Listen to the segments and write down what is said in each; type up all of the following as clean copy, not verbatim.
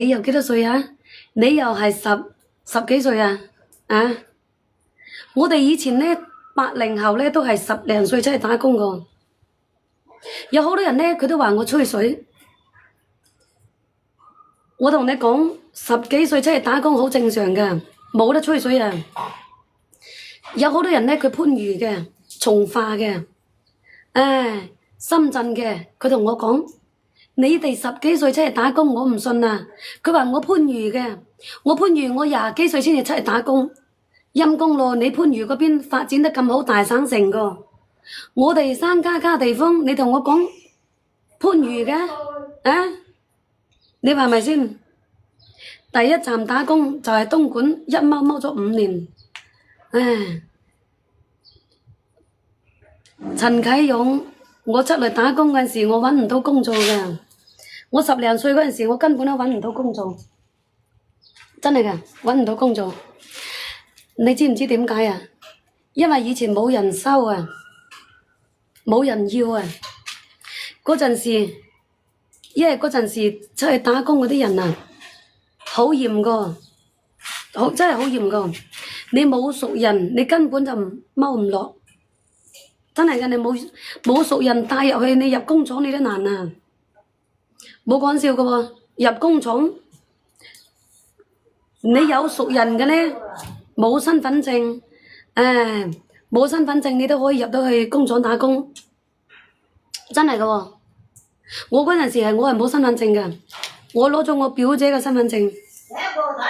你又幾多歲啊？你又係十幾歲啊？啊！我哋以前呢，80後呢都係10零歲出去打工個，有好多人呢佢都話我吹水。我同你講，10幾歲出去打工好正常㗎，冇得吹水啊！有好多人呢佢番禺嘅、從化嘅、深圳嘅，佢同我講：你哋10幾歲出去打工，我唔信啊！佢話我番禺嘅，我番禺我20幾歲先至出去打工，陰公咯！你番禺嗰邊發展得咁好，大省城個，我哋山卡卡地方，你同我講番禺嘅，你話係咪先？第一站打工就係東莞，一踎咗5年，陳啟勇，我出嚟打工嗰陣時，我揾唔到工做嘅。我10零歲嗰陣時，我根本都揾唔到工做，真係㗎，揾唔到工做。你知唔知點解啊？因為以前冇人收啊，冇人要啊。嗰陣時，因為嗰陣時出去打工嗰啲人啊，好嚴個，真係好嚴個。你冇熟人，你根本就踎唔落。真係㗎，你冇熟人帶入去，你入工廠你都難啊！冇講笑㗎喎，入工廠你有熟人嘅呢，冇身份證，冇身份證你都可以入到去工廠打工，真係㗎喎。我嗰陣時我係冇身份證嘅，我攞咗我表姐嘅身份證，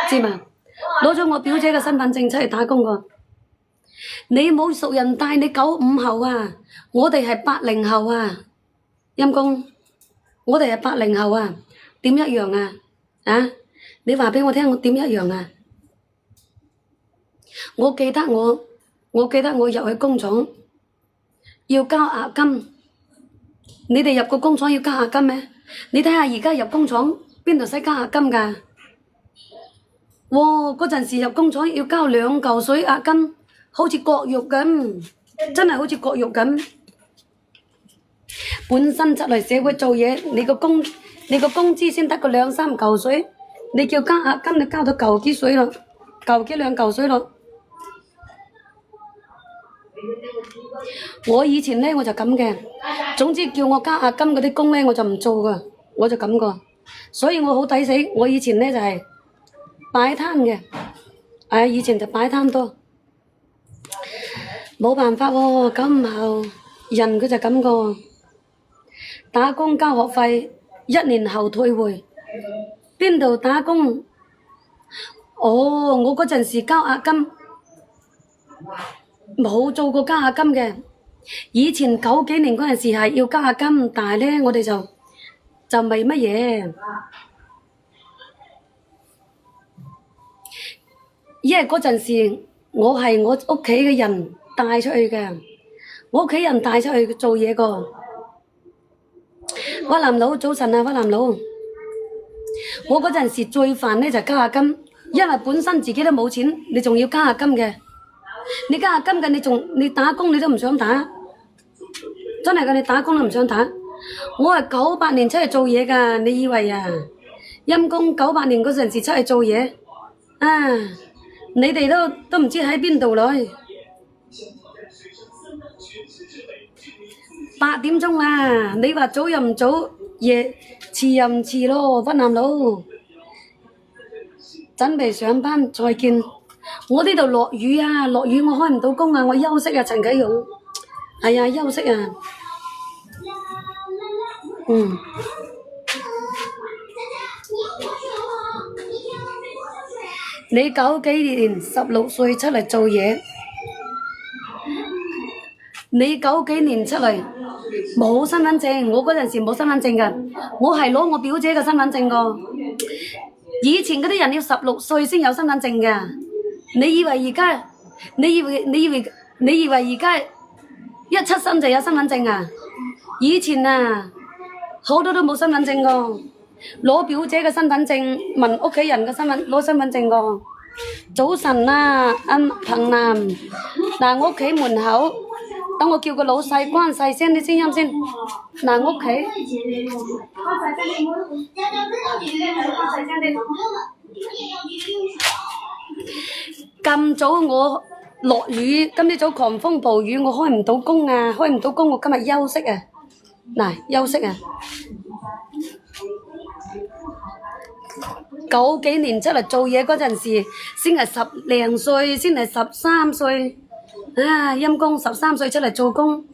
知嘛？攞咗我表姐嘅身份證出嚟打工㗎。你冇熟人帶，你95後啊，我哋係80後啊，陰公，我哋係80後啊，點一樣啊？啊，你話俾我聽，我點一樣啊？我記得我入去工廠要交押金，你哋入個工廠要交押金咩？你睇下而家入工廠邊度使交押金㗎？哇！嗰陣時入工廠要交2嚿水押金。好似割肉咁，真係好似割肉咁。本身出嚟社會做嘢，你個工資先得個2、3嚿水，你叫交押金，你交到嚿幾水咯，嚿幾2嚿水咯。我以前呢，我就咁嘅，總之叫我交押金嗰啲工呢，我就唔做噶，我就咁個。所以我好抵死，我以前呢就係擺攤嘅，以前就擺攤多。冇辦法喎，95後人佢就咁個，打工交學費1年後退回，邊度打工？哦，我嗰陣時交押金冇做過交押金嘅，以前90幾年嗰陣時係要交押金，但係呢我哋就未乜嘢，因為嗰陣時我係我屋企嘅人帶出去嘅，我屋企人帶出去做嘢個。屈南佬早晨啊，屈南佬，我嗰陣時最煩呢就交押金，因為本身自己都冇錢，你仲要交押金嘅，你交押金嘅你打工你都唔想打，真係㗎，你打工都唔想打。我係98年出去做嘢㗎，你以為啊？陰公98年嗰陣時出去做嘢，你哋都唔知喺邊度來。8點鐘啦，你話早又唔早，夜遲又唔遲咯，屈南佬，準備上班再見。我呢度落雨啊，落雨我開唔到工啊，我休息啊，陳啟勇，係啊，休息啊，你90幾年16歲出嚟做嘢，你90幾年出嚟冇身份證，我嗰陣時冇身份證㗎，我係攞我表姐嘅身份證個。以前嗰啲人要16歲先有身份證㗎，你以為而家17生就有身份證啊？以前啊，好多都冇身份證個。攞表姐嘅身份證，問屋企人嘅攞身份證個。早晨啊，阿彭南，嗱我屋企門口等我叫個老細關細聲啲聲音先。嗱，屋企咁早我落雨，今朝早狂風暴雨，我開唔到工啊，開唔到工，我今日休息啊。嗱，休息啊。九幾年出嚟做嘢嗰陣時，先係10零歲，先係13歲。啊，陰公13歲出嚟做工，